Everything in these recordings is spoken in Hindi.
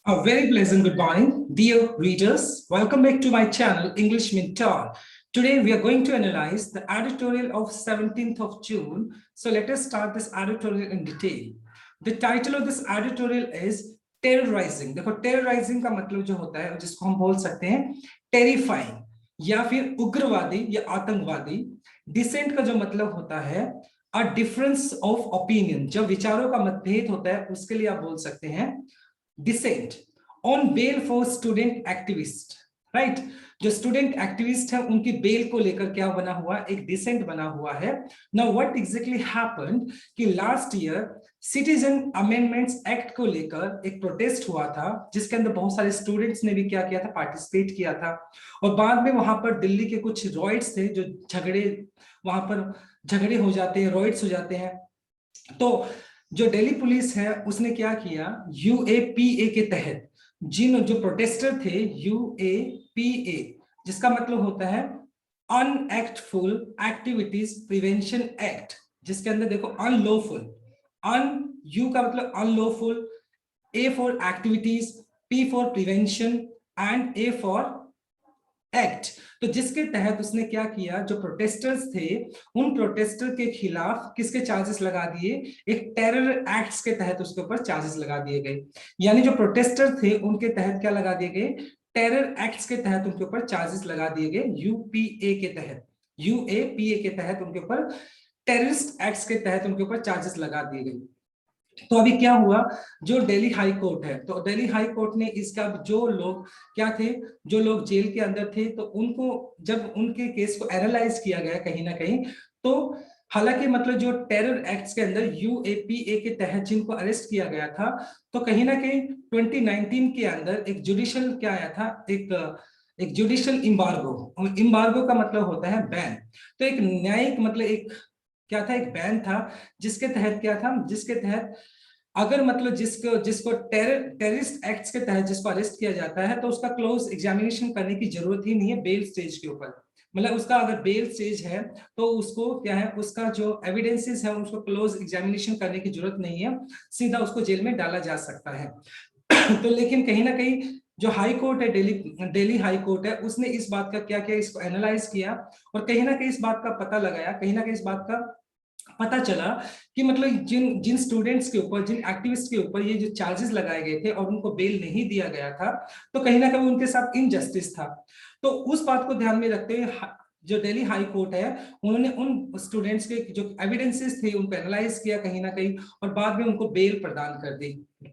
A very pleasant good morning, dear readers. Welcome back to my channel, English Mentor. Today we are going to analyze the editorial of 17th of June. So let us start this editorial in detail. The title of this editorial is Terrorizing. देखो terrorizing का मतलब जो होता है जिसको हम बोल सकते हैं terrifying या फिर उग्रवादी या आतंकवादी। डिसेंट का जो मतलब होता है a difference of opinion, जब विचारों का मतभेद होता है उसके लिए आप बोल सकते हैं dissent. On bail for student activist, right. जो स्टूडेंट एक्टिविस्ट है उनकी बेल को लेकर क्या बना हुआ, एक डिसेंट बना हुआ है। नाउ व्हाट एग्जैक्टली हैपेंड कि last year citizen amendments act को लेकर एक प्रोटेस्ट हुआ था जिसके अंदर बहुत सारे स्टूडेंट्स ने भी क्या किया था, पार्टिसिपेट किया था। और बाद में वहां पर दिल्ली के कुछ रॉयट्स थे जो वहां पर झगड़े हो जाते हैं, रॉयट्स हो जाते हैं। तो जो दिल्ली पुलिस है उसने क्या किया, यूएपीए के तहत जिन जो प्रोटेस्टर थे, यूएपीए जिसका मतलब होता है अनएक्टफुल एक्टिविटीज प्रिवेंशन एक्ट, जिसके अंदर देखो अनलॉफुल, यू का मतलब unlawful, A for activities, P for prevention and A for act. तो जिसके तहत उसने क्या किया, जो प्रोटेस्टर्स थे उन प्रोटेस्टर के खिलाफ किसके चार्जेस लगा दिए, एक टेरर एक्ट्स के तहत उसके ऊपर चार्जेस लगा दिए गए। यानी जो प्रोटेस्टर थे उनके तहत क्या लगा दिए गए, टेरर एक्ट्स के तहत उनके ऊपर चार्जेस लगा दिए गए। यूपीए के तहत, यूएपीए के तहत उनके ऊपर टेररिस्ट एक्ट्स के तहत उनके ऊपर चार्जेस लगा दिए गए। तो अभी क्या हुआ, जो दिल्ली हाई कोर्ट है, तो दिल्ली हाई कोर्ट ने इसका जो लोग क्या थे, जो लोग जेल के अंदर थे, तो उनको जब उनके केस को एनालाइज किया गया कहीं ना कहीं, तो हालांकि मतलब जो टेरर एक्ट्स के अंदर यूएपीए के तहत जिनको अरेस्ट किया गया था, तो कहीं ना कहीं 2019 के अंदर एक जुडिशियल क्या आया था, एक जुडिशियल इम्बार्गो का मतलब होता है बैन। तो एक न्यायिक मतलब एक क्या था, एक बैन था जिसके तहत क्या था, जिसके तहत अगर मतलब जिसको जिसको टेररिस्ट एक्ट्स के तहत जिसको अरेस्ट किया जाता है तो उसका क्लोज एग्जामिनेशन करने की जरूरत ही नहीं है बेल स्टेज के ऊपर। मतलब उसका अगर बेल स्टेज है तो उसको क्या है, उसका जो एविडेंसेस है उसको क्लोज एग्जामिनेशन करने की जरूरत नहीं है, सीधा उसको जेल में डाला जा सकता है। तो लेकिन कहीं ना कहीं जो हाई कोर्ट है, दिल्ली हाई कोर्ट है, उसने इस बात का क्या किया, इसको एनालाइज किया और कहीं ना कहीं इस बात का पता लगाया, कहीं ना कहीं इस बात का पता चला कि मतलब जिन जिन स्टूडेंट्स के ऊपर, जिन एक्टिविस्ट के ऊपर ये जो चार्जेस लगाए गए थे और उनको बेल नहीं दिया गया था, तो कहीं ना कहीं उनके साथ इनजस्टिस था। तो उस बात को ध्यान में रखते हुए जो दिल्ली हाई कोर्ट है उन्होंने उन स्टूडेंट्स के जो एविडेंसेस थे उनको एनालाइज किया कहीं ना कहीं और बाद में उनको बेल प्रदान कर दी,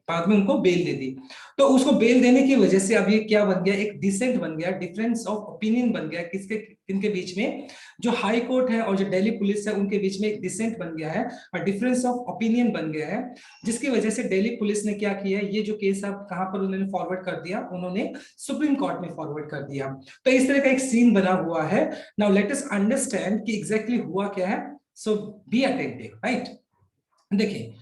बाद में उनको बेल दे दी। तो उसको बेल देने की वजह से अब ये क्या बन गया, एक डिसेंट बन गया, डिफरेंस ऑफ ओपिनियन बन गया किसके, इनके बीच में, जो हाई कोर्ट है और जो दिल्ली पुलिस है उनके बीच में एक डिसेंट बन गया है और डिफरेंस ऑफ ओपिनियन बन गया है। जिसकी वजह से दिल्ली पुलिस ने क्या किया, ये जो केस अब कहां पर उन्होंने फॉरवर्ड कर दिया, उन्होंने सुप्रीम कोर्ट में फॉरवर्ड कर दिया। तो इस तरह का एक सीन बना हुआ है। नाउ लेट अस अंडरस्टैंड कि एग्जैक्टली हुआ क्या है। सो बी अटेंटिव, राइट। देखिए,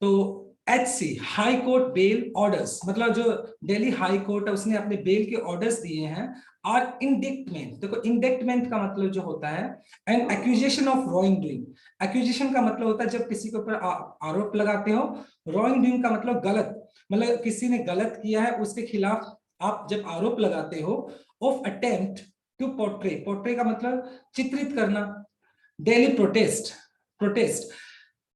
तो HC high court bell orders, मतलब जो दिल्ली हाई कोर्ट है उसने अपने बेल के ऑर्डर्स दिए हैं। और इंडिक्टमेंट, देखो इंडिक्टमेंट का मतलब जो होता है an accusation of wrongdoing. Accusation का मतलब होता है जब किसी के ऊपर आरोप लगाते हो, रॉइंग डूइंग का मतलब गलत, मतलब किसी ने गलत किया है उसके खिलाफ आप जब आरोप लगाते हो। Of attempt to portray, portray का मतलब चित्रित करना। Daily protest, protest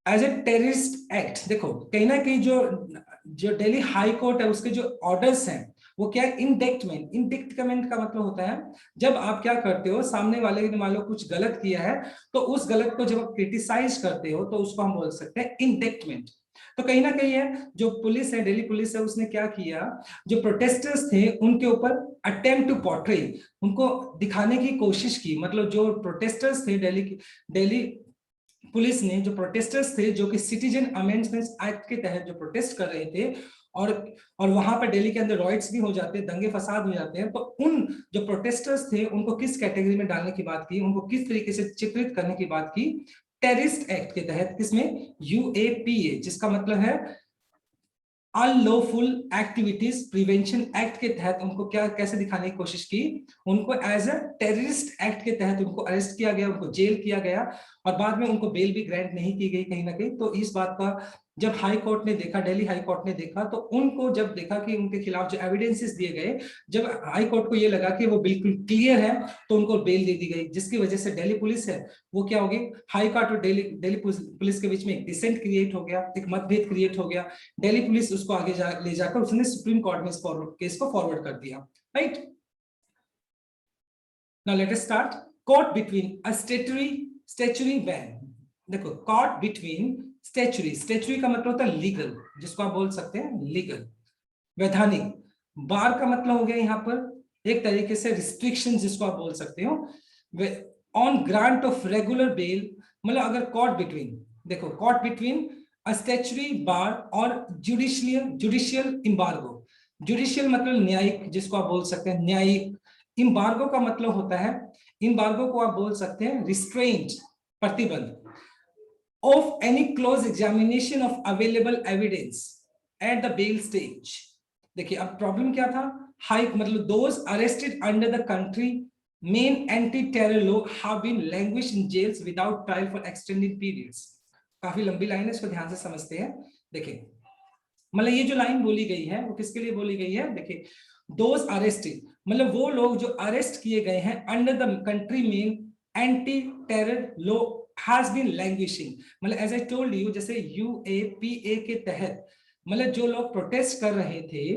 as a terrorist act. देखो कहीं ना कहीं जो जो दिल्ली हाई कोर्ट है उसके जो ऑर्डर्स हैं वो क्या है, इंडिक्टमेंट। इंडिक्टमेंट का मतलब होता है जब आप क्या करते हो, सामने वाले ने मान लो कुछ गलत किया है तो उस गलत को जब आप क्रिटिसाइज करते हो तो उसको हम बोल सकते हैं इंडिक्टमेंट। तो कहीं ना कहीं है जो पुलिस है, दिल्ली पुलिस है, उसने क्या किया, जो प्रोटेस्टर्स थे उनके ऊपर अटेम्प्ट टू पोर्ट्रे, उनको दिखाने की कोशिश की। मतलब जो प्रोटेस्टर्स थे, दिल्ली पुलिस ने जो प्रोटेस्टर्स थे जो कि सिटीजन अमेंडमेंट्स एक्ट के तहत जो प्रोटेस्ट कर रहे थे, और वहां पर दिल्ली के अंदर रॉयट्स भी हो जाते हैं, दंगे फसाद हो जाते हैं, तो उन जो प्रोटेस्टर्स थे उनको किस कैटेगरी में डालने की बात की, उनको किस तरीके से चित्रित करने की बात की, टेररिस्ट एक्ट के तहत, किसमें, यूएपीए, जिसका मतलब है अनलॉफुल एक्टिविटीज प्रिवेंशन एक्ट के तहत उनको क्या कैसे दिखाने की कोशिश की, उनको एज अ टेररिस्ट एक्ट के तहत उनको अरेस्ट किया गया, उनको जेल किया गया और बाद में उनको बेल भी ग्रांट नहीं की गई कहीं ना कहीं। तो इस बात का जब हाई कोर्ट ने देखा, दिल्ली हाई कोर्ट ने देखा, तो उनको जब देखा कि उनके खिलाफ जो एविडेंसेस दिए गए, जब हाई कोर्ट को ये लगा कि वो बिल्कुल क्लियर है, तो उनको बेल दे दी गई, जिसकी वजह से दिल्ली पुलिस है वो क्या होगी, हाई कोर्ट और दिल्ली पुलिस के बीच में एक डिसेंट क्रिएट हो गया, एक मतभेद क्रिएट हो गया। दिल्ली पुलिस उसको आगे ले जाकर उसने सुप्रीम कोर्ट में इस केस को फॉरवर्ड कर दिया, right. Now let us start. Caught between a statutory ban. देखो, caught between statutory का मतलब होता है लीगल, जिसको आप बोल सकते हैं लीगल, वैधानिक। बार का मतलब हो गया यहाँ पर एक तरीके से रिस्ट्रिक्शन, जिसको आप बोल सकते हो। On grant of regular bell, मतलब अगर कॉट बिटवीन, देखो कॉट बिटवीन अ स्टैच्यूटरी बार और जुडिशियल इम्बार्गो। जुडिशियल मतलब न्यायिक, जिसको आप बोल सकते हैं न्यायिक। इम्बार्गो का मतलब होता है, इम्बार्गो को आप बोल सकते हैं रिस्ट्रेंट, प्रतिबंध। Of any close examination of available evidence at the bail stage. देखिए अब प्रॉब्लम क्या था, हाई मतलब those arrested under the country main anti terror law have been languish in jails without trial for extended periods. काफी लंबी लाइन है, इसको ध्यान से समझते हैं। देखिए मतलब ये जो लाइन बोली गई है वो किसके लिए बोली गई है, देखिए दोज अरेस्टेड मतलब वो लोग जो अरेस्ट किए गए हैं under the country main anti terror law has been languishing, मतलब एज आई टोल्ड यू, जैसे यूएपीए के तहत मतलब जो लोग प्रोटेस्ट कर रहे थे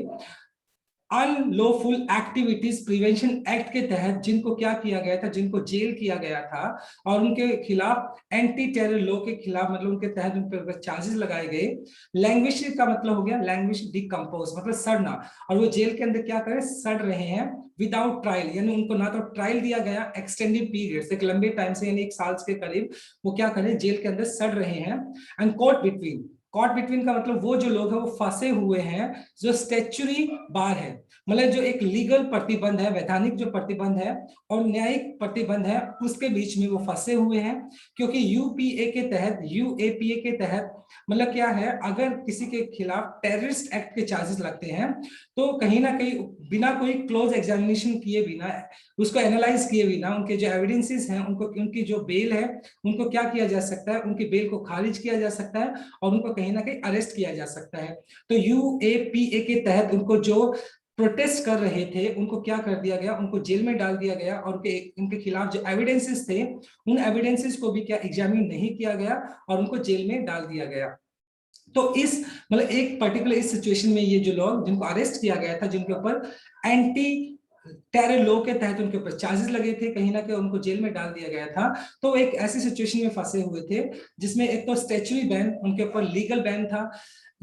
अनलॉफुल एक्टिविटीज प्रिवेंशन एक्ट के तहत, जिनको क्या किया गया था, जिनको जेल किया गया था और उनके खिलाफ एंटी टेरर लॉ के खिलाफ मतलब उनके तहत उन पर चार्जेस लगाए गए। लैंग्वेज का मतलब हो गया लैंग्वेज डिकम्पोज, मतलब सड़ना, और वो जेल के अंदर क्या करे, सड़ रहे हैं विदाउट ट्रायल, यानी उनको ना तो ट्रायल दिया गया एक्सटेंडेड पीरियड, एक लंबे टाइम से यानी 1 साल के करीब वो क्या करे, जेल के अंदर सड़ रहे हैं। एंड कॉट बिटवीन का मतलब वो जो लोग हैं वो फंसे हुए हैं, जो स्टैच्यूटरी बार है, मतलब जो एक लीगल प्रतिबंध है, वैधानिक जो प्रतिबंध है और न्यायिक प्रतिबंध है, उसके बीच में वो फंसे हुए हैं। क्योंकि यूएपीए के तहत मतलब क्या है, अगर किसी के खिलाफ टेररिस्ट एक्ट के चार्जेस लगते हैं तो कहीं ना कहीं बिना कोई क्लोज एग्जामिनेशन किए बिना, उसको एनालाइज किए बिना, उनके जो एविडेंसेस हैं उनको, उनकी जो बेल है उनको क्या किया जा सकता है, उनकी बेल को खारिज किया जा सकता है और उनको कहीं ना कहीं अरेस्ट किया जा सकता है। तो यूएपीए के तहत उनको जो प्रोटेस्ट कर रहे थे उनको क्या कर दिया गया, उनको जेल में डाल दिया गया और उनके खिलाफ जो एविडेंसेस थे उन एविडेंसेस को भी क्या एग्जामिन नहीं किया गया और उनको जेल में डाल दिया गया। तो इस मतलब एक पर्टिकुलर इस सिचुएशन में ये जो लोग जिनको अरेस्ट किया गया था, जिनके ऊपर एंटी टेरर लॉ के तहत उनके ऊपर चार्जेस लगे थे, कहीं ना कहीं उनको जेल में डाल दिया गया था। तो एक ऐसी सिचुएशन में फंसे हुए थे जिसमें एक तो स्टैच्यूटरी बैन, उनके ऊपर लीगल बैन था,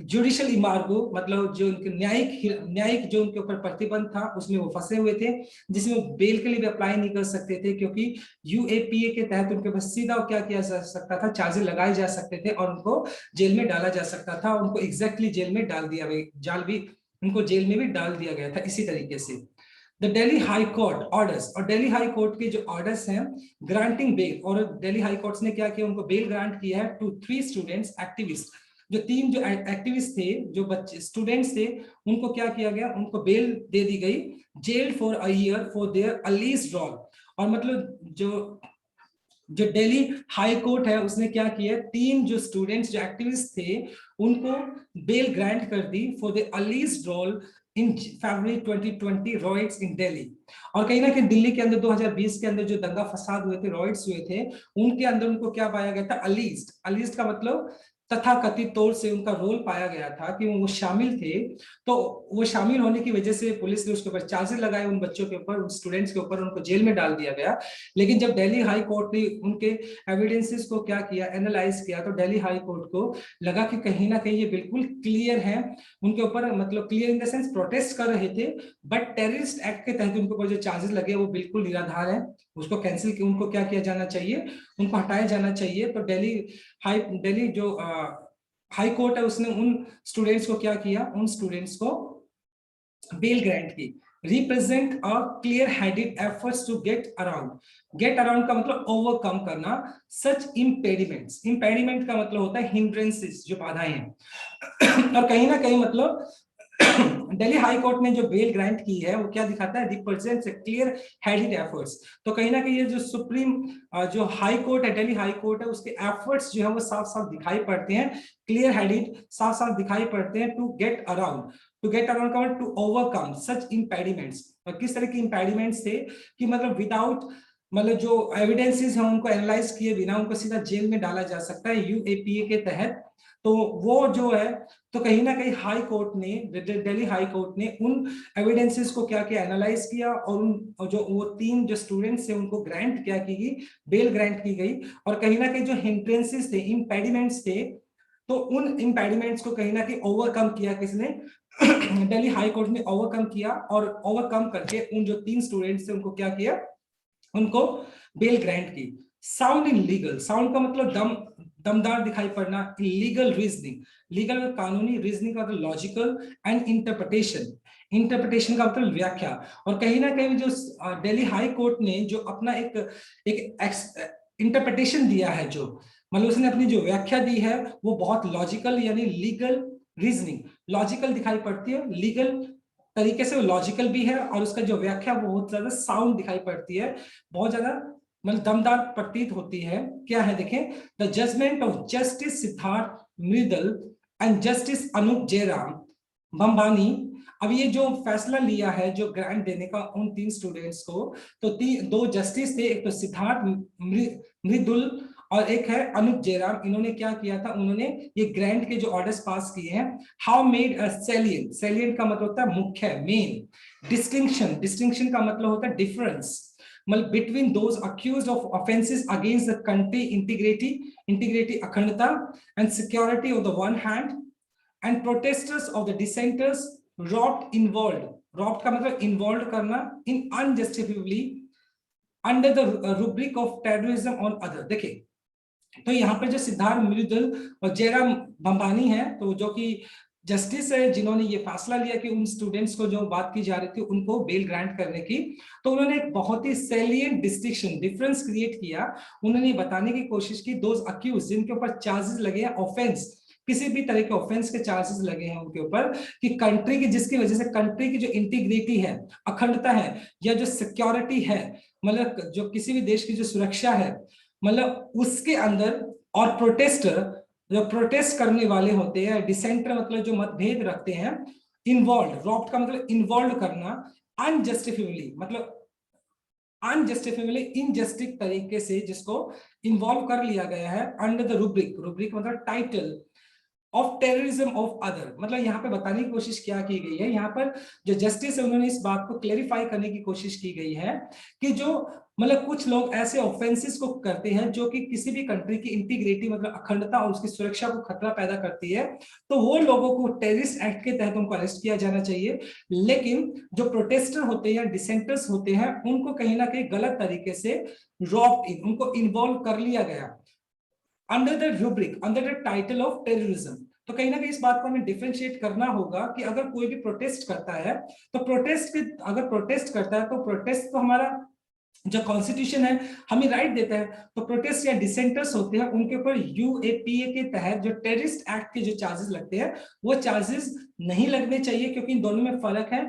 जुडिशियल इमार्गो मतलब जो उनके न्यायिक जो उनके ऊपर प्रतिबंध था उसमें वो फंसे हुए थे, जिसमें वो बेल के लिए भी अप्लाई नहीं कर सकते थे, क्योंकि यूएपीए के तहत उनके ऊपर सीधा क्या किया जा सकता था, चार्जेस लगाए जा सकते थे और उनको जेल में डाला जा सकता था। उनको एग्जैक्टली जेल में डाल दिया, उनको जेल में भी डाल दिया गया था इसी तरीके से। The Delhi high court orders, और दिल्ली हाई कोर्ट के जो ऑर्डर्स हैं ग्रांटिंग बेल, और दिल्ली हाई कोर्ट ने क्या किया, उनको बेल ग्रांट किया है टू 3 स्टूडेंट्स एक्टिविस्ट। जो 3 जो एक्टिविस्ट थे, जो बच्चे स्टूडेंट्स थे, उनको क्या किया गया, उनको बेल दे दी गई, jail for a year for their alleged role. और मतलब जो दिल्ली हाई कोर्ट है उसने क्या किया, 3 जो स्टूडेंट्स जो एक्टिविस्ट थे उनको बेल ग्रांट कर दी for the alleged role in February 2020 riots in Delhi. और कहीं ना कहीं दिल्ली के अंदर 2020 के अंदर जो दंगा फसाद हुए थे, रॉयट्स हुए थे, उनके अंदर उनको क्या पाया गया था, अलीज्ड का मतलब तथाकथित तौर से उनका रोल पाया गया था कि वो शामिल थे। तो वो शामिल होने की वजह से पुलिस ने उसके ऊपर चार्जेस लगाए, उन बच्चों के ऊपर, उन स्टूडेंट्स के ऊपर, उनको जेल में डाल दिया गया। लेकिन जब दिल्ली हाई कोर्ट ने उनके एविडेंसेस को क्या किया, एनालाइज किया, तो दिल्ली हाई कोर्ट को लगा कि कहीं ना कहीं ये बिल्कुल क्लियर है उनके ऊपर, मतलब clear in the sense protest कर रहे थे बट टेररिस्ट एक्ट के तहत उनके ऊपर जो चार्जेस लगे वो बिल्कुल निराधार है, उसको कैंसिल, उनको क्या किया जाना चाहिए, उनको हटाया जाना चाहिए। तो दिल्ली जो हाई कोर्ट है उसने उन स्टूडेंट्स को क्या किया, उन स्टूडेंट्स को बेल ग्रांट की। Represent a clear headed efforts to get around का मतलब ओवरकम करना सच इम्पेडिमेंट्स। इम्पेडिमेंट का मतलब होता है हिंड्रेंसेस, जो बाधाएं हैं और कहीं ना कहीं मतलब दिल्ली हाई कोर्ट ने जो बेल ग्रांट की है वो क्या दिखाता है, रिप्रेजेंट्स क्लियर हेडेड एफर्ट्स। तो कहीं ना कहीं ये जो सुप्रीम जो हाई कोर्ट है, दिल्ली हाई कोर्ट है, उसके एफर्ट्स जो है वो साफ साफ दिखाई पड़ते हैं, क्लियर हेडेड साफ साफ दिखाई पड़ते हैं, टू गेट अराउंड का टू ओवरकम सच इम्पेडिमेंट्स। और किस तरह के इम्पेडिमेंट्स थे कि मतलब विदाउट मतलब जो एविडेंसेस हैं उनको एनालाइज किए बिना उनको सीधा जेल में डाला जा सकता है यूएपीए के तहत। तो वो जो है, तो कहीं ना कहीं हाई कोर्ट ने, दिल्ली हाई कोर्ट ने उन एविडेंसेस को क्या किया, एनालाइज किया, और उन जो वो 3 जो स्टूडेंट्स थे उनको ग्रांट क्या की गई, बेल ग्रांट की गई। और कहीं ना कहीं जो हिंड्रेंसेस थे, इम्पेडिमेंट्स थे, तो उन इम्पेडिमेंट्स को कहीं ना कहीं ओवरकम किया किसने, दिल्ली हाई कोर्ट ने ओवरकम किया। और ओवरकम करके उन जो 3 स्टूडेंट्स थे उनको क्या किया, उनको बेल ग्रांट की। साउंड इन लीगल, साउंड का मतलब दमदार दिखाई पड़ना, लीगल रीजनिंग, लीगल कानूनी, रीजनिंग का मतलब लॉजिकल, एंड इंटरप्रिटेशन, इंटरप्रिटेशन का मतलब व्याख्या। और कहीं ना कहीं जो दिल्ली हाई कोर्ट ने जो अपना एक इंटरप्रिटेशन दिया है, जो मतलब उसने अपनी जो व्याख्या दी है वो बहुत लॉजिकल यानी लीगल रीजनिंग, लॉजिकल दिखाई पड़ती है, लीगल तरीके से वो लॉजिकल भी है, और उसका जो व्याख्या वो बहुत ज्यादा साउंड दिखाई पड़ती है, बहुत ज्यादा मतलब दमदार प्रतीत होती है। क्या है देखें, the judgment of justice Siddharth Mridul and justice Anup Jairam बम्बानी। अब ये जो फैसला लिया है जो ग्रांट देने का उन 3 स्टूडेंट्स को, तो 2 जस्टिस थे, एक तो सिद्धार्थ मृदुल और एक है अनूप जयराम। इन्होंने क्या किया था, उन्होंने ये ग्रांट के जो ऑर्डर्स पास किए हैं, how made a salient, salient का मतलब होता है मुख्य, मेन, डिस्टिंक्शन, डिस्टिंक्शन का मतलब होता है डिफरेंस, मतलब between those accused of offences against the country integrity अखंडता and security on the one hand, and protesters of the dissenters robbed involved, robbed का मतलब इन्वॉल्व करना, in unjustifiably under the rubric of terrorism on other. देखिए, तो यहाँ पर जो सिद्धार्थ मृदुल और जयराम बम्बानी है, तो जो कि जस्टिस है जिन्होंने ये फैसला लिया कि उन स्टूडेंट्स को जो बात की जा रही थी उनको बेल ग्रांट करने की, तो उन्होंने एक बहुत ही सैलिएंट डिस्टिंक्शन, डिफरेंस क्रिएट किया। उन्होंने बताने की कोशिश की, दोज अक्यूज जिनके ऊपर चार्जेस लगे हैं, ऑफेंस, किसी भी तरह के ऑफेंस के चार्जेस लगे हैं उनके ऊपर, कि कंट्री की, जिसकी वजह से कंट्री की जो इंटीग्रिटी है, अखंडता है, या जो सिक्योरिटी है, मतलब जो किसी भी देश की जो सुरक्षा है, मतलब उसके अंदर, और प्रोटेस्टर जो प्रोटेस्ट करने वाले होते हैं, डिसेंटर मतलब जो मतभेद रखते हैं, इन्वॉल्व, रॉब्ड का मतलब इन्वॉल्व करना, अनजस्टिफिबली मतलब अनजस्टिफिबली इनजस्टिक तरीके से जिसको इन्वॉल्व कर लिया गया है, अंडर द रुब्रिक, रुब्रिक मतलब title of terrorism of other. मतलब यहाँ पे बताने की कोशिश क्या की गई है, यहाँ पर जो जस्टिस है उन्होंने इस बात को क्लेरिफाई करने की कोशिश की गई है कि जो मतलब कुछ लोग ऐसे ऑफेंसेस को करते हैं जो कि किसी भी कंट्री की इंटीग्रिटी मतलब अखंडता और उसकी सुरक्षा को खतरा पैदा करती है, तो वो लोगों को टेररिस्ट एक्ट के तहत उनको अरेस्ट किया जाना चाहिए। लेकिन जो प्रोटेस्टर होते हैं, डिसेंटर्स होते हैं, उनको कहीं ना कहीं गलत तरीके से रॉब्ड इन, उनको इन्वॉल्व कर लिया गया under the rubric, under the title of terrorism. तो कहीं ना कहीं इस बात को हमें डिफरेंशिएट करना होगा कि अगर कोई भी प्रोटेस्ट करता है, तो प्रोटेस्ट के, अगर प्रोटेस्ट करता है तो प्रोटेस्ट तो हमारा जो कॉन्स्टिट्यूशन है हमें राइट देता है, तो प्रोटेस्ट या डिसेंटर्स होते हैं उनके ऊपर यूएपीए के तहत जो टेररिस्ट एक्ट के जो चार्जेस लगते हैं वो चार्जेस नहीं लगने चाहिए, क्योंकि इन दोनों में फर्क है।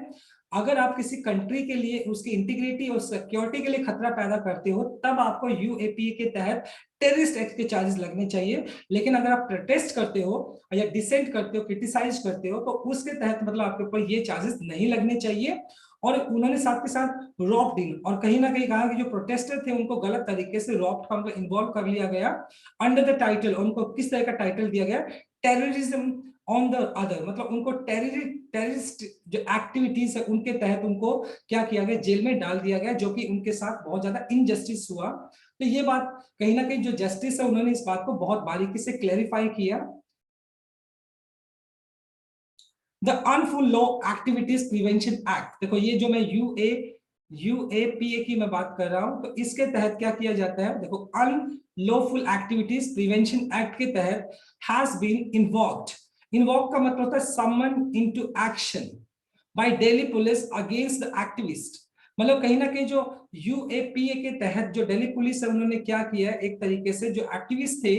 अगर आप किसी कंट्री के लिए उसकी इंटीग्रिटी और सिक्योरिटी के लिए खतरा पैदा करते हो, तब आपको यूएपीए के तहत टेररिस्ट एक्ट के चार्जेस लगने चाहिए। लेकिन अगर आप प्रोटेस्ट करते हो या डिसेंट करते हो, क्रिटिसाइज करते हो, तो उसके तहत मतलब आपके ऊपर ये चार्जेस नहीं लगने चाहिए। और उन्होंने साथ के साथ रॉब्ड इन, और कहीं ना कहीं कहा कि जो प्रोटेस्टर थे उनको गलत तरीके से रॉब्ड का मतलब इन्वॉल्व कर लिया गया अंडर द टाइटल, उनको किस तरह का टाइटल दिया गया, टेररिज्म ऑन द अदर, मतलब उनको टेररिस्ट जो एक्टिविटीज है उनके तहत उनको क्या किया गया, जेल में डाल दिया गया, जो कि उनके साथ बहुत ज्यादा इनजस्टिस हुआ। तो ये बात कहीं ना कहीं जो जस्टिस है उन्होंने इस बात को बहुत बारीकी से क्लैरिफाई किया। The unlawful activities prevention act, देखो ये जो मैं यूएपीए की मैं बात कर रहा हूं, तो इसके तहत क्या किया जाता है, देखो अनलॉफुल एक्टिविटीज प्रिवेंशन एक्ट के तहत हैज बीन इन्वॉक्ड, इन्वॉक का मतलब होता है summon into action by Delhi police against the activist. मतलब कहीं ना कहीं जो यूएपीए के तहत जो दिल्ली पुलिस है उन्होंने क्या किया है, एक तरीके से जो एक्टिविस्ट थे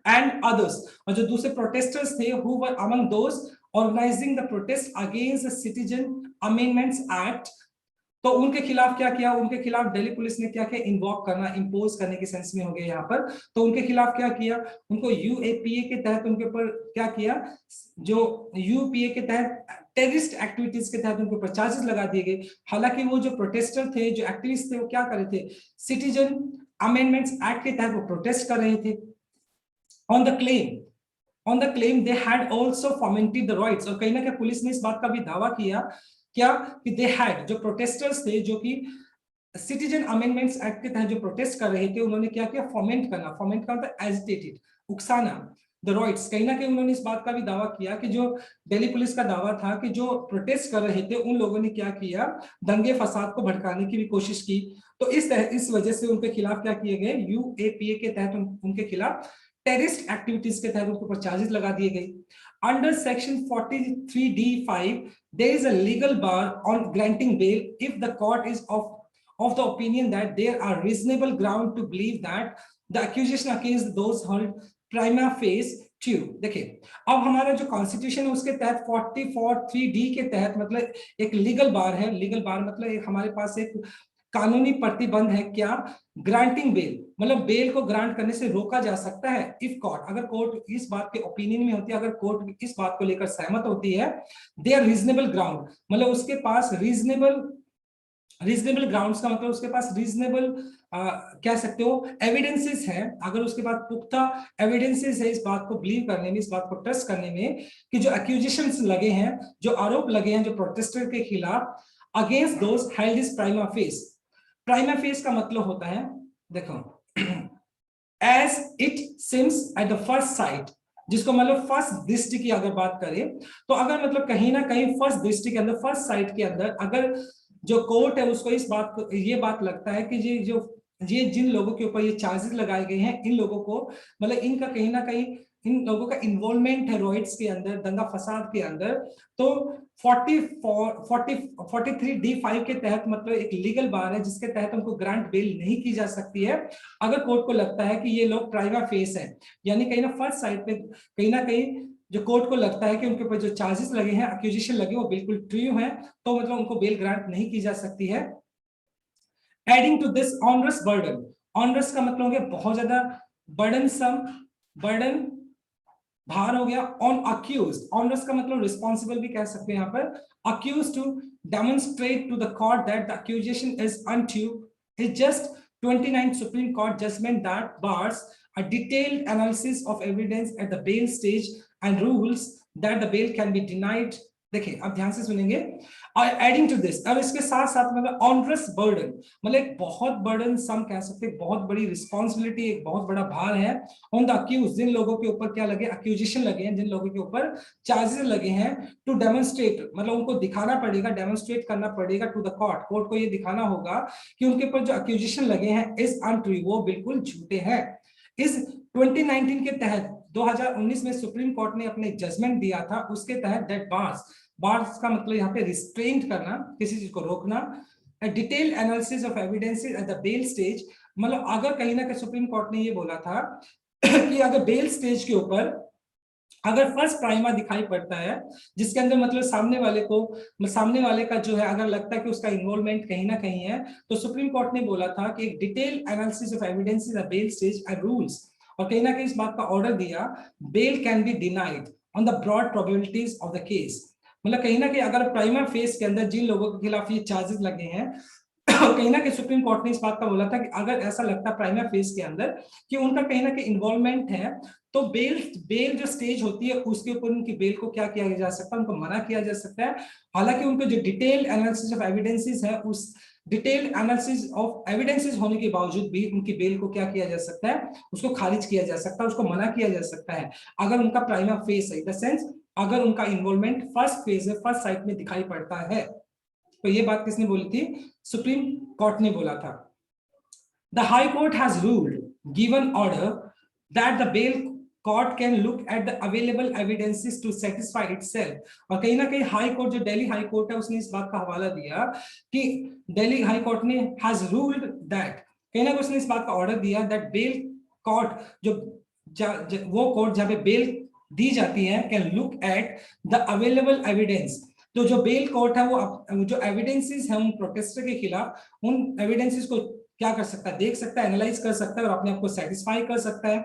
एंड अदर्स, और जो दूसरे प्रोटेस्टर्स थे who were among those organising the protest against the citizen amendments act. तो उनके खिलाफ क्या किया, उनके खिलाफ दिल्ली पुलिस ने क्या किया, इन्वॉक करना, इंपोज करने के सेंस में हो गया यहाँ पर। तो उनके खिलाफ क्या किया, उनको यूएपीए के तहत उनके ऊपर क्या किया, जो यूपीए के तहत टेररिस्ट एक्टिविटीज के तहत उनके ऊपर चार्जेस लगा दिए गए। हालांकि वो जो प्रोटेस्टर थे, जो एक्टिविस्ट थे, वो क्या कर रहे थे, सिटीजन अमेंडमेंट्स एक्ट के तहत वो प्रोटेस्ट कर रहे थे। On the claim they had also fermented the rights, और कहीं ना कहीं पुलिस ने इस बात का भी दावा किया क्या, कि दे हैड, जो प्रोटेस्टर्स थे, जो कि सिटीजन अमेंडमेंट्स एक्ट के तहत जो प्रोटेस्ट कर रहे थे, उन्होंने क्या किया, फॉर्मेंट का मतलब एजिटेटेड, उकसाना द राइट्स। कहीं ना कहीं उन्होंने इस बात का भी दावा किया कि जो दिल्ली पुलिस का दावा था कि जो प्रोटेस्ट कर रहे थे उन लोगों ने क्या किया, दंगे फसाद को भड़काने की भी कोशिश की। तो इस वजह से उनके खिलाफ क्या किए गए, यूएपीए के तहत उनके खिलाफ टेररिस्ट एक्टिविटीज के तहत उनके ऊपर चार्जेस लगा दिए गए। Under section 43D5 there is a legal bar on granting bail if the court is of the opinion that there are reasonable ground to believe that the accusation against those held prima facie true। देखिए, अब हमारा जो कॉन्स्टिट्यूशन है उसके तहत 44(3)D के तहत मतलब एक लीगल बार है। लीगल बार मतलब एक हमारे पास एक कानूनी प्रतिबंध है, क्या, ग्रांटिंग बेल, मतलब बेल को ग्रांट करने से रोका जा सकता है इफ कोर्ट, अगर कोर्ट इस बात के ओपिनियन में होती है, अगर कोर्ट इस बात को लेकर सहमत होती है, दे आर रीजनेबल ग्राउंड, मतलब उसके पास रीजनेबल ग्राउंड्स का मतलब उसके पास रीजनेबल कह सकते हो एविडेंसेस है, अगर उसके पास पुख्ता एविडेंसेस है इस बात को बिलीव करने में, इस बात को ट्रस्ट करने में कि जो एक्यूजेशंस लगे हैं, जो आरोप लगे हैं जो प्रोटेस्टर के खिलाफ, against those held is prima facie. Prima facie का मतलब होता है, देखो, as it seems at the first sight, जिसको मतलब फर्स्ट दृष्टि की अगर बात करें तो अगर मतलब कहीं ना कहीं फर्स्ट दृष्टि के अंदर, फर्स्ट साइट के अंदर अगर जो कोर्ट है उसको इस बात को, ये बात लगता है कि ये जिन लोगों के ऊपर ये चार्जेस लगाए गए हैं, इन लोगों को मतलब इनका कहीं ना कहीं इन लोगों का इन्वॉल्वमेंट है रॉयट्स के अंदर, दंगा फसाद के अंदर, तो 43D5 के तहत मतलब एक लीगल बार है जिसके तहत उनको ग्रांट बेल नहीं की जा सकती है अगर कोर्ट को लगता है कि ये लोग प्राइमा फेस है, यानी कहीं ना फर्स्ट साइड पे कहीं ना कहीं जो कोर्ट को लगता है कि उनके ऊपर जो चार्जेस लगे हैं, एक्यूजेशन लगे, वो बिल्कुल ट्रू है, तो मतलब उनको बेल ग्रांट नहीं की जा सकती है। Adding to this onerous burden, onerous का मतलब हो गया बहुत ज्यादा, बर्डनसम, बर्डन भार हो गया, ऑन अक्यूज्ड, ऑनरस का मतलब रिस्पॉन्सिबल भी कह सकते हैं यहाँ पर, accused to demonstrate to the court that the accusation is untrue is just 29th Supreme Court judgment that bars a detailed analysis of evidence at the bail stage and rules that the bail can be denied। देखिए अब ध्यान से सुनेंगे, और एडिंग टू दिस, अब इसके साथ साथ मतलब ऑनरस बर्डन, मतलब एक बहुत बर्डन सम कह सकते हैं, बहुत बड़ी रिस्पॉन्सिबिलिटी, एक बहुत बड़ा भार है ऑन द अक्यूज, जिन लोगों के ऊपर क्या लगे, एक्यूजेशन लगे हैं, जिन लोगों के ऊपर चार्जेस लगे हैं, टू डेमोन्स्ट्रेट, मतलब उनको दिखाना पड़ेगा, डेमोन्स्ट्रेट करना पड़ेगा टू द कोर्ट, कोर्ट को ये दिखाना होगा कि उनके ऊपर जो एक्यूजेशन लगे हैं इज अनट्रू, वो बिल्कुल झूठे हैं। इस 2019 के तहत 2019 में सुप्रीम कोर्ट ने अपने जजमेंट दिया था, उसके तहत दैट बार्स का मतलब यहाँ पे रिस्ट्रेंट करना, किसी चीज को रोकना, detail analysis of evidences at the bail stage, मतलब अगर कहीं ना कहीं सुप्रीम कोर्ट ने ये बोला था कि अगर बेल स्टेज के ऊपर अगर फर्स्ट प्राइमा दिखाई पड़ता है जिसके अंदर मतलब सामने वाले का जो है अगर लगता है कि उसका इन्वॉल्वमेंट कहीं ना कहीं है, तो सुप्रीम कोर्ट ने बोला था कि एक detail analysis of evidences at bail stage and rules, और कहीं ना कहीं इस बात का ऑर्डर दिया, bail can be denied on the broad probabilities of the case, मतलब कहीं ना कहीं अगर प्राइमा फेस के अंदर जिन लोगों के खिलाफ ये चार्जेस लगे हैं कहीं ना कहीं सुप्रीम कोर्ट ने इस बात का बोला था कि अगर ऐसा लगता है प्राइमा फेस के अंदर कि उनका कहीं ना कहीं इन्वॉल्वमेंट है, तो बेल जो स्टेज होती है उसके ऊपर उनकी बेल को क्या किया जा सकता है, उनको मना किया जा सकता है। हालांकि उनको जो डिटेल एनालिसिस ऑफ एविडेंसेस है, उस डिटेल एनालिसिस ऑफ एविडेंसेस होने के बावजूद भी उनकी बेल को क्या किया जा सकता है, उसको खारिज किया जा सकता है, उसको मना किया जा सकता है अगर उनका प्राइमा फेस है, इन द सेंस अगर उनका इन्वॉल्वमेंट फर्स्ट फेज है, फर्स्ट साइट में दिखाई पड़ता है। तो ये बात किसने बोली थी, सुप्रीम कोर्ट ने बोला था। The high court has ruled given order that the bail court can look at the available evidences to satisfy itself, और कहीं ना कहीं हाई कोर्ट जो दिल्ली हाई कोर्ट है उसने इस बात का हवाला दिया कि दिल्ली हाई कोर्ट ने हैज रूल्ड दैट, कहीं ना कहीं उसने इस बात का ऑर्डर दिया दैट बेल कोर्ट वो कोर्ट जहां पे बेल दी जाती है, can look at the available evidence. तो जो बेल कोर्ट है वो जो एविडेंसेस है उन प्रोटेस्टर के खिलाफ, उन एविडेंसेस को क्या कर सकता है, देख सकता है, एनालाइज कर सकता है और अपने आप को सेटिस्फाई कर सकता है।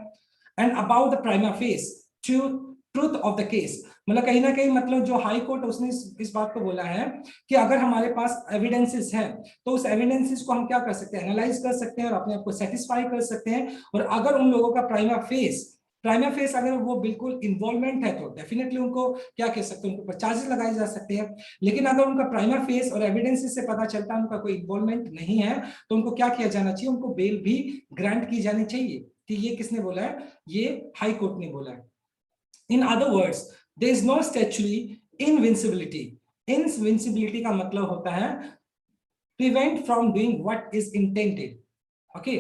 And about the prima face truth of the case, मतलब कहीं ना कहीं मतलब जो हाई कोर्ट उसने इस बात को बोला है कि अगर हमारे पास एविडेंसेस हैं तो उस एविडेंसेस को हम क्या कर सकते हैं, एनालाइज कर सकते हैं और अपने आप को सेटिस्फाई कर सकते हैं। और अगर उन लोगों का प्राइमा फेस अगर वो बिल्कुल इन्वॉल्वमेंट है तो डेफिनेटली उनको क्या कह सकते हैं, उनको ऊपर चार्जेस लगाए जा सकते हैं। लेकिन अगर उनका प्राइमा फेस और एविडेंसेस से पता चलता है उनका कोई इन्वॉल्वमेंट नहीं है तो उनको क्या किया जाना चाहिए, उनको बेल भी ग्रांट की जानी चाहिए। कि ये किसने बोला है, ये हाई कोर्ट ने बोला है। In other words there is no statutory invincibility. Invincibility का मतलब होता है prevent from doing what is intended. Okay,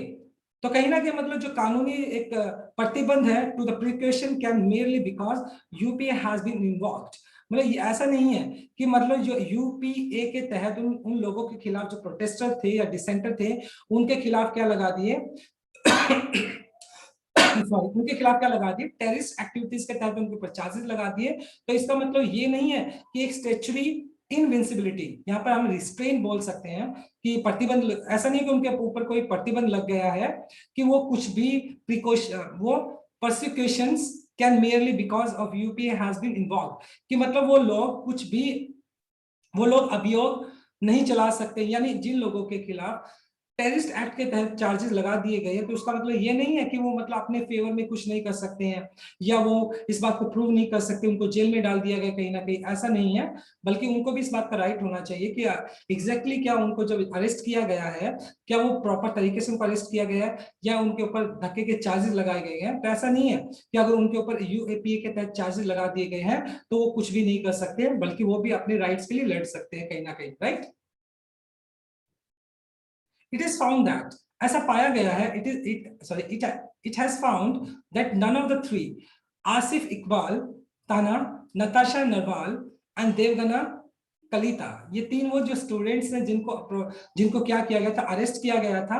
तो कहीं ना कहीं मतलब जो कानूनी एक प्रतिबंध है to the precaution can merely because UPA has been involved. मतलब ये ऐसा नहीं है कि मतलब जो यूपीए के तहत उन लोगों के खिलाफ जो प्रोटेस्टर थे या डिसेंटर थे उनके खिलाफ क्या लगा दिए सॉरी, उनके खिलाफ क्या लगा दिए, टेररिस्ट एक्टिविटीज के तहत उनके ऊपर चार्जेस लगा दिए। तो इसका मतलब ये नहीं है कि एक स्टैच्यूटरी इनविंसिबिलिटी, यहाँ पर हम रिस्ट्रेन बोल सकते हैं कि प्रतिबंध, ऐसा नहीं कि उनके ऊपर कोई प्रतिबंध लग गया है कि वो कुछ भी प्रिकॉशन, वो prosecutions can merely because of UPA has been involve, कि मतलब वो लोग कुछ भी, वो लोग अभियोग नहीं चला सकते, यानी जिन लोगों के खिलाफ टेररिस्ट एक्ट के तहत चार्जेस लगा दिए गए हैं तो उसका मतलब ये नहीं है कि वो मतलब अपने फेवर में कुछ नहीं कर सकते हैं या वो इस बात को प्रूव नहीं कर सकते, उनको जेल में डाल दिया गया कहीं ना कहीं, ऐसा नहीं है। बल्कि उनको भी इस बात का राइट होना चाहिए कि एग्जैक्टली क्या उनको जब अरेस्ट किया गया है क्या वो प्रॉपर तरीके से उनको अरेस्ट किया गया है या उनके ऊपर धक्के के चार्जेस लगाए गए हैं। तो ऐसा नहीं है कि अगर उनके ऊपर यूएपीए के तहत चार्जेस लगा दिए गए हैं तो वो कुछ भी नहीं कर सकते, बल्कि वो भी अपने राइट्स के लिए लड़ सकते हैं कहीं ना कहीं, right. It is found that, ऐसा पाया गया है, it has found that none of the three, Asif Iqbal, Tana, Natasha Narwal and Devgana Kalita, ये तीन वो जो स्टूडेंट्स हैं जिनको क्या किया गया था, अरेस्ट किया गया था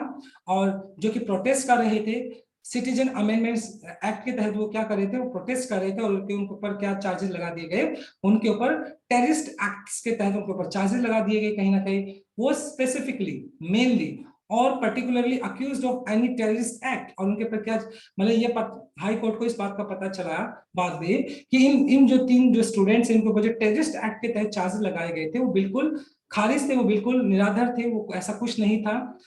और जो कि प्रोटेस्ट कर रहे थे सिटीजन अमेंडमेंट्स एक्ट के तहत, वो क्या कर रहे थे, वो प्रोटेस्ट कर रहे थे और उनके ऊपर क्या चार्जेस लगा दिए गए, उनके ऊपर टेररिस्ट एक्ट्स के तहत उनके ऊपर चार्जेस लगा दिए गए कहीं ना कहीं। वो स्पेसिफिकली, मेनली और particularly accused of any terrorist act, और उनके पर क्या मतलब ये हाई कोर्ट को इस बात का पता चला बाद में कि इन जो तीन जो स्टूडेंट्स हैं इनके ऊपर जो टेररिस्ट एक्ट के तहत चार्जेस लगाए गए थे वो बिल्कुल खारिज थे, वो बिल्कुल निराधार थे, वो ऐसा कुछ नहीं था।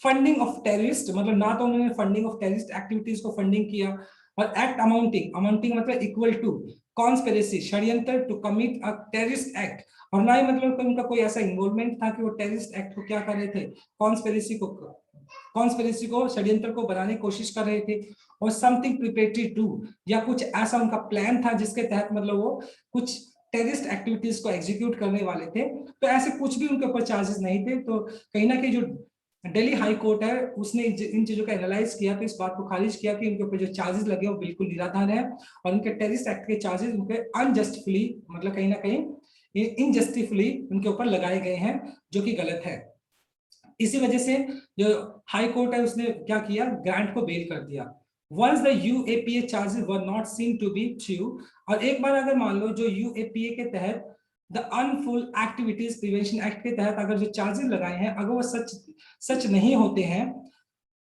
फंडिंग ऑफ टेररिस्ट, मतलब ना तो उन्होंने फंडिंग ऑफ टेररिस्ट एक्टिविटीज को फंडिंग किया, और एक्ट अमाउंटिंग मतलब इक्वल टू कॉन्स्पिरेसी, षड्यंत्र to commit a terrorist act, और ना ही मतलब उनका कोई ऐसा इन्वॉल्वमेंट था कि वो टेररिस्ट एक्ट को क्या कर रहे थे, कॉन्स्पिरेसी को षड्यंत्र को बनाने की कोशिश कर रहे थे, और समथिंग प्रिपरेटरी टू, या कुछ ऐसा उनका प्लान था जिसके तहत मतलब वो कुछ टेररिस्ट एक्टिविटीज को एग्जीक्यूट करने वाले थे। तो ऐसे कुछ भी उनके ऊपर चार्जेस नहीं थे। तो कहीं ना कहीं जो दिल्ली हाई कोर्ट है उसने इन चीजों का एनालाइज किया तो इस बात को खारिज किया कि इनके ऊपर जो चार्जेस लगे वो बिल्कुल निराधार है और उनके टेररिस्ट एक्ट के चार्जेस उनके अनजस्टिफुली, मतलब कहीं ना कहीं इनजस्टिफुली उनके ऊपर लगाए गए हैं, जो कि गलत है। इसी वजह से जो हाई कोर्ट है उसने क्या किया, ग्रांट को बेल कर दिया। Once the UAPA charges were not seen to be true, और एक बार अगर मान लो जो यूएपीए के तहत द अनफुल एक्टिविटीज प्रिवेंशन एक्ट के तहत अगर जो चार्जेस लगाए हैं अगर वो सच नहीं होते हैं,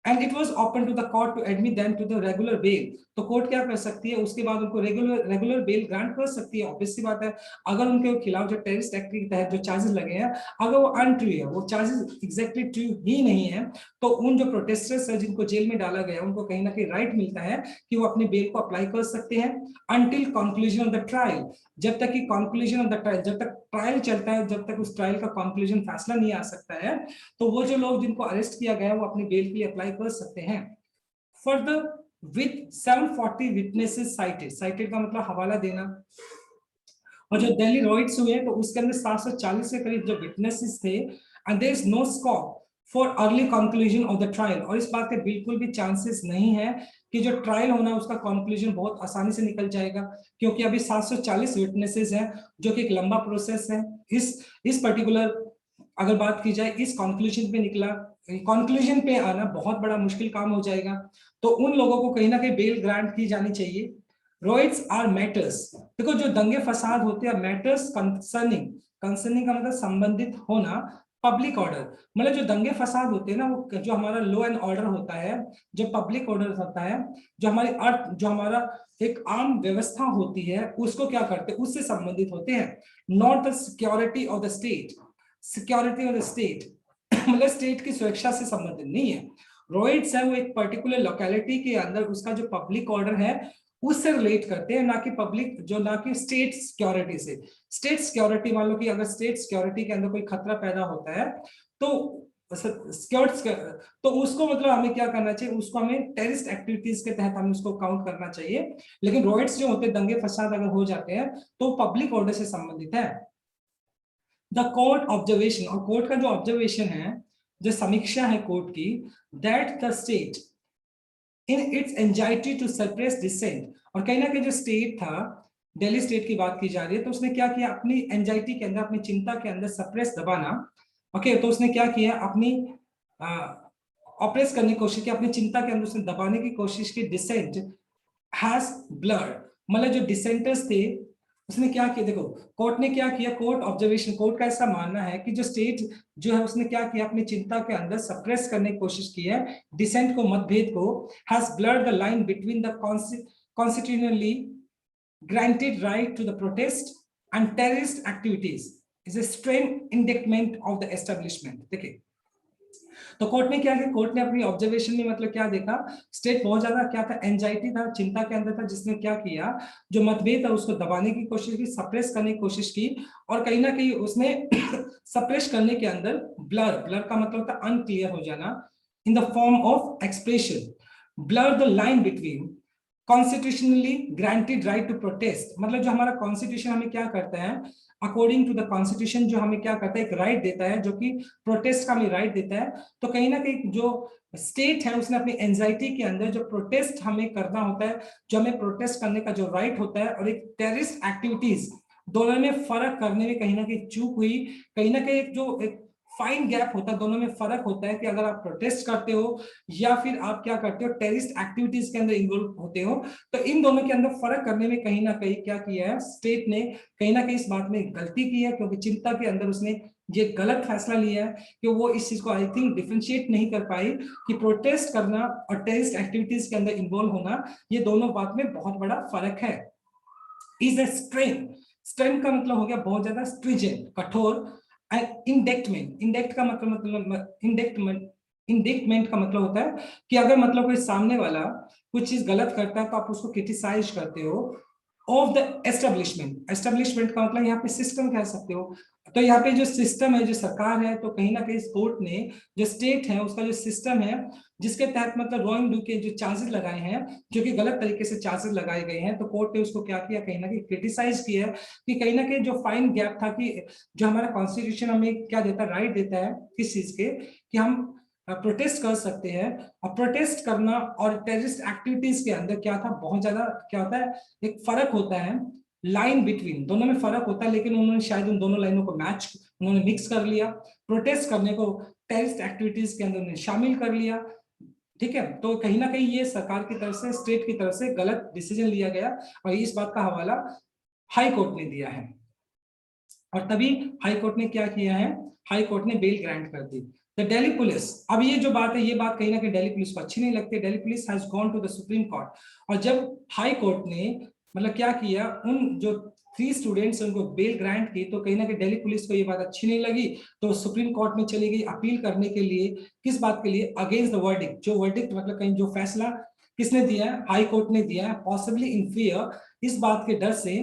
and it was open to the court to admit them to the regular bail, तो कोर्ट क्या कर सकती है उसके बाद उनको रेगुलर बेल ग्रांट कर सकती है। ऑब्वियस सी बात है, अगर उनके खिलाफ जो टेररिस्ट एक्ट के तहत जो चार्जेस लगे हैं अगर वो अनट्रू है, वो चार्जेस एग्जैक्टली ट्रू ही नहीं है, तो उन जो प्रोटेस्टर्स है जिनको जेल में डाला गया उनको कहीं ना कहीं राइट मिलता है कि वो अपने बेल को अप्लाई कर सकते हैं until conclusion of the trial, जब तक कि कंक्लूजन ऑफ द ट्रायल, जब तक ट्रायल चलता है, जब तक उस ट्रायल का कंक्लूजन फैसला नहीं आ सकता है, तो वो जो लोग जिनको अरेस्ट किया गया है वो अपनी बेल के लिए अप्लाई कर सकते हैं। फर्दर विद 740 विटनेसेस साइटेड का मतलब हवाला देना, और जो दिल्ली रॉइट्स हुए तो उसके अंदर 740 के करीब जो विटनेसेस थे, and there is no scope for early conclusion of the trial, और इस बात के बिल्कुल भी चांसेस नहीं है कि जो ट्रायल होना उसका कंक्लूजन बहुत आसानी से निकल जाएगा, क्योंकि अभी 740 विटनेसेस हैं जो कि एक लंबा प्रोसेस है। इस पर्टिकुलर अगर बात की जाए इस कंक्लूजन पे निकला, कंक्लूजन पे आना बहुत बड़ा मुश्किल काम हो जाएगा। तो उन लोगों को कहीं ना कहीं बेल ग्रांट की जानी चाहिए रॉयट्स आर मैटर्स, देखो जो दंगे फसाद होते हैं मैटर्स कंसर्निंग, कंसर्निंग का मतलब संबंधित होना, पब्लिक ऑर्डर, मतलब जो दंगे फसाद होते हैं ना वो जो हमारा लॉ एंड ऑर्डर होता है, जो पब्लिक ऑर्डर होता है, जो हमारी अर्थ, जो हमारा एक आम व्यवस्था होती है उसको क्या करते हैं, उससे संबंधित होते हैं, not the security of the state, security of the state मतलब स्टेट की सुरक्षा से संबंधित नहीं है। रॉयट्स है वो एक पर्टिकुलर लोकेलिटी के अंदर उसका जो पब्लिक ऑर्डर है उससे रिलेट करते हैं, ना कि पब्लिक जो, ना कि स्टेट सिक्योरिटी से। स्टेट सिक्योरिटी मान लो कि अगर स्टेट सिक्योरिटी के अंदर कोई खतरा पैदा होता है तो तो उसको मतलब हमें क्या करना चाहिए, उसको हमें टेररिस्ट एक्टिविटीज के तहत हमें उसको काउंट करना चाहिए। लेकिन रॉयट्स जो होते हैं, दंगे फसाद अगर हो जाते हैं तो पब्लिक ऑर्डर से संबंधित है। द कोर्ट ऑब्जर्वेशन, और कोर्ट का जो ऑब्जर्वेशन है, जो समीक्षा है कोर्ट की, that the state in its anxiety to suppress dissent, और कहीं ना कहीं जो स्टेट था, दिल्ली स्टेट की बात की जा रही है, तो उसने क्या किया, अपनी एंजाइटी के अंदर, अपनी चिंता के अंदर सप्रेस दबाना, ओके, तो उसने क्या किया, अपनी ऑपरेस करने की कोशिश की, अपनी चिंता के अंदर उसने दबाने की कोशिश की, डिसेंट हैज ब्लर्ड, मतलब जो डिसेंटर्स थे उसने क्या किया, देखो कोर्ट ने क्या किया, कोर्ट ऑब्जर्वेशन, कोर्ट का ऐसा मानना है कि जो स्टेट जो है उसने क्या किया, अपनी चिंता के अंदर सप्रेस करने की कोशिश की है डिसेंट को, मतभेद को, has blurred the line between the constitutionally granted right to the protest and terrorist activities is a stern indictment of the establishment. देखिए तो कोर्ट ने क्या किया, कोर्ट ने अपनी ऑब्जर्वेशन में मतलब क्या देखा, स्टेट बहुत ज्यादा क्या था, एंजाइटी था, चिंता के अंदर था, जिसने क्या किया, जो मतभेद था उसको दबाने की कोशिश की, सप्रेस करने की कोशिश की, और कहीं ना कहीं उसने सप्रेस करने के अंदर ब्लर, ब्लर का मतलब था अनक्लियर हो जाना, in the form of expression, blur the line between constitutionally granted right to protest, मतलब जो हमारा कॉन्स्टिट्यूशन हमें क्या करता है, अकॉर्डिंग टू द कॉन्स्टिट्यूशन जो हमें क्या करता है, एक राइट देता है, जो कि प्रोटेस्ट का हमें राइट देता है, तो कहीं ना कहीं जो स्टेट है उसने अपनी एंजाइटी के अंदर जो प्रोटेस्ट हमें करना होता है, जो हमें प्रोटेस्ट करने का जो राइट होता है, और एक टेररिस्ट एक्टिविटीज, दोनों में फर्क करने में कहीं ना कहीं चूक हुई, कहीं ना कहीं जो एक फाइन गैप होता है, दोनों में फर्क होता है कि अगर आप प्रोटेस्ट करते हो या फिर आप क्या करते हो, टेररिस्ट एक्टिविटीज के अंदर इन्वॉल्व होते हो, तो इन दोनों के अंदर फर्क करने में कहीं ना कहीं क्या किया है, स्टेट ने कहीं ना कहीं इस बात में गलती की है, क्योंकि चिंता के अंदर उसने ये गलत फैसला लिया है कि वो इस चीज को आई थिंक डिफरेंशिएट नहीं कर पाई कि प्रोटेस्ट करना और टेररिस्ट एक्टिविटीज के अंदर इन्वॉल्व होना, ये दोनों बात में बहुत बड़ा फर्क है। इज ए स्ट्रेन, स्ट्रेन का मतलब हो गया बहुत ज्यादा, स्ट्रिजेंट कठोर, इंडेक्टमेंट, इंडेक्ट का मतलब इंडेक्टमेंट का मतलब होता है कि अगर मतलब कोई सामने वाला कुछ चीज गलत करता है तो आप उसको क्रिटिसाइज करते हो ऑफ द एस्टेब्लिशमेंट, एस्टेब्लिशमेंट का मतलब यहाँ पे सिस्टम कह सकते हो, तो यहाँ पे जो सिस्टम है, जो सरकार है, तो कहीं ना कहीं कोर्ट ने जो स्टेट है उसका जो सिस्टम है जिसके तहत मतलब रॉन्ग डू के जो चार्जेस लगाए हैं, जो कि गलत तरीके से चार्जेस लगाए गए हैं, तो कोर्ट ने उसको क्या किया, कहीं ना कहीं क्रिटिसाइज किया है कि कहीं ना कहीं जो फाइन गैप था, कि जो हमारा कॉन्स्टिट्यूशन हमें क्या देता है, राइट देता है किस चीज के, कि हम प्रोटेस्ट कर सकते हैं, और प्रोटेस्ट करना और टेररिस्ट एक्टिविटीज के अंदर क्या था, बहुत ज्यादा क्या होता है, एक फर्क होता है, लाइन बिटवीन, दोनों में फर्क होता है, लेकिन उन्होंने शायद उन दोनों लाइनों को मैच, उन्होंने मिक्स कर लिया, प्रोटेस्ट करने को टेररिस्ट एक्टिविटीज के अंदर उन्होंने शामिल कर लिया, ठीक है, तो कहीं ना कहीं ये सरकार की तरफ से, स्टेट की तरफ से गलत डिसीजन लिया गया, और इस बात का हवाला हाई कोर्ट ने दिया है, और तभी हाई कोर्ट ने क्या किया है, हाई कोर्ट ने बेल ग्रांट कर दी। द दिल्ली पुलिस, अब ये जो बात है, ये बात कहीं ना कहीं दिल्ली पुलिस को अच्छी नहीं लगती, Delhi police has gone to the Supreme Court, और जब हाई कोर्ट ने मतलब क्या किया, उन जो 3 स्टूडेंट्स उनको बेल ग्रांट की, तो कहीं ना कहीं दिल्ली पुलिस को ये बात अच्छी नहीं लगी, तो सुप्रीम कोर्ट में चली गई अपील करने के लिए, किस बात के लिए, अगेंस्ट द वर्डिक्ट, जो वर्डिक्ट मतलब कहीं जो फैसला किसने दिया है, हाई कोर्ट ने दिया है, पॉसिबली इन फियर, इस बात के डर से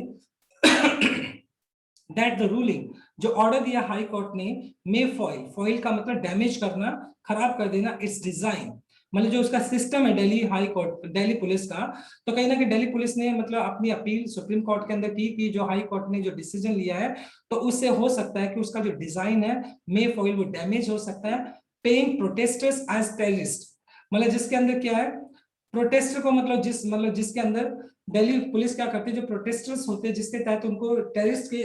दैट द रूलिंग, जो ऑर्डर दिया हाई कोर्ट ने, मे फॉइल, फॉइल का मतलब डैमेज करना, खराब कर देना, इट्स डिजाइन, मतलब जो उसका सिस्टम है Delhi high court, Delhi police का, तो कहीं ना कहीं दिल्ली पुलिस ने मतलब अपनी अपील सुप्रीम कोर्ट के अंदर की कि जो हाई कोर्ट ने जो डिसीजन लिया है, तो उससे हो सकता है कि उसका जो डिजाइन है मे फॉइल वो डैमेज हो सकता है, पेइंग प्रोटेस्टर्स एज टेररिस्ट, मतलब जिसके अंदर क्या है, प्रोटेस्टर को मतलब जिसके अंदर दिल्ली पुलिस क्या करती है, जो प्रोटेस्टर्स होते हैं जिसके तहत उनको टेररिस्ट के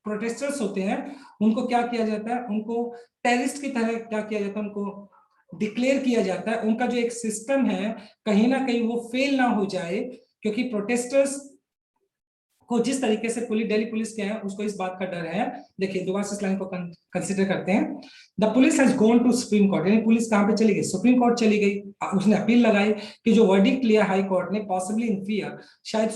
प्रोटेस्टर्स होते हैं, उनको क्या किया जाता है, उनको टेररिस्ट की तरह क्या किया जाता है, उनको डिक्लेयर किया जाता है, उनका जो एक सिस्टम है कहीं ना कहीं वो फेल ना हो जाए, क्योंकि प्रोटेस्टर्स को जिस तरीके से दिल्ली पुलिस के हैं उसको इस बात का डर है। देखिए दोबारा से लाइन को कंसीडर करते हैं। The police has gone to Supreme Court, यानी पुलिस कहां पे चली गई? सुप्रीम कोर्ट चली गई। उसने अपील लगाई कि जो वर्डिक्ट लिया हाई कोर्ट ने, पॉसिबली इन फियर, शायद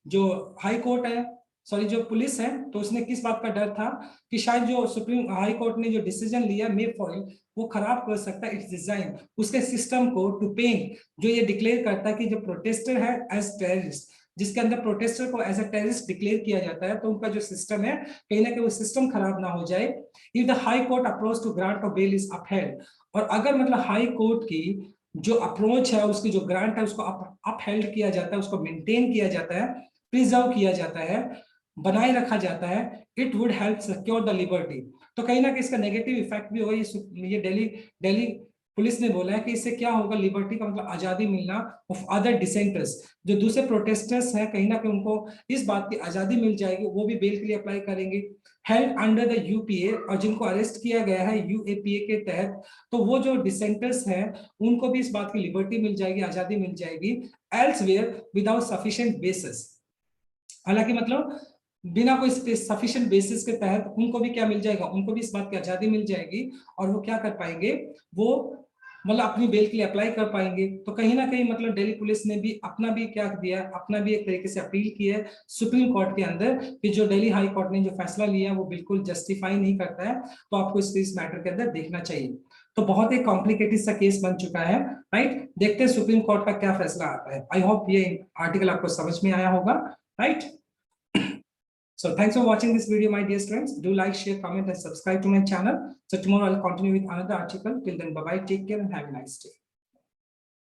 जो हाई कोर्ट है, सॉरी जो पुलिस है, तो उसने किस बात का डर था कि शायद जो सुप्रीम हाई कोर्ट ने जो डिसीजन लिया मे फॉल, वो खराब कर सकता है इट्स डिजाइन, उसके सिस्टम को, टू पेंट, जो ये डिक्लेयर करता है कि जो प्रोटेस्टर है एज टेररिस्ट, जिसके अंदर प्रोटेस्टर को एज अ टेररिस्ट डिक्लेयर किया जाता है, तो उनका जो सिस्टम है कहीं ना कहीं वो सिस्टम खराब ना हो जाए। If the high court approach to grant of bail is upheld, और अगर मतलब हाई कोर्ट की जो अप्रोच है, उसकी जो ग्रांट है, उसको अपहेल्ड किया जाता है, उसको मेंटेन किया जाता है, प्रिजर्व किया जाता है, बनाए रखा जाता है, it would help secure the liberty. तो कहीं ना कहीं इसका नेगेटिव इफेक्ट भी होगा। ये दिल्ली पुलिस ने बोला है कि इससे क्या होगा, लिबर्टी का मतलब आजादी मिलना ऑफ अदर डिसेंटर्स, जो दूसरे प्रोटेस्टर्स हैं कहीं ना कहीं उनको इस बात की आजादी मिल जाएगी, वो भी बेल के लिए अप्लाई करेंगे। हेल्ड अंडर द यूपीए, और जिनको अरेस्ट किया गया है यूएपीए के तहत, तो वो जो डिसेंटर्स हैं उनको भी इस बात की लिबर्टी मिल जाएगी, आजादी मिल जाएगी। एल्सवेयर विदाउट सफिशिएंट बेसिस, हालांकि मतलब बिना कोई सफिशिएंट बेसिस के तहत उनको भी क्या मिल जाएगा, उनको भी इस बात की आजादी मिल जाएगी, और वो क्या कर पाएंगे, वो मतलब अपनी बेल के लिए अप्लाई कर पाएंगे। तो कहीं ना कहीं मतलब दिल्ली पुलिस ने भी अपना भी क्या दिया, अपना भी एक तरीके से अपील की है सुप्रीम कोर्ट के अंदर कि जो दिल्ली हाई कोर्ट ने जो फैसला लिया है वो बिल्कुल जस्टिफाई नहीं करता है, तो आपको इस मैटर के अंदर देखना चाहिए। तो बहुत ही कॉम्प्लिकेटेड सा केस बन चुका है, राइट। देखते हैं सुप्रीम कोर्ट का क्या फैसला आता है। आई होप ये आर्टिकल आपको समझ में आया होगा, right. So thanks for watching this video, my dear students. Do like, share, comment, and subscribe to my channel. So tomorrow I'll continue with another article. Till then, bye bye. Take care and have a nice day.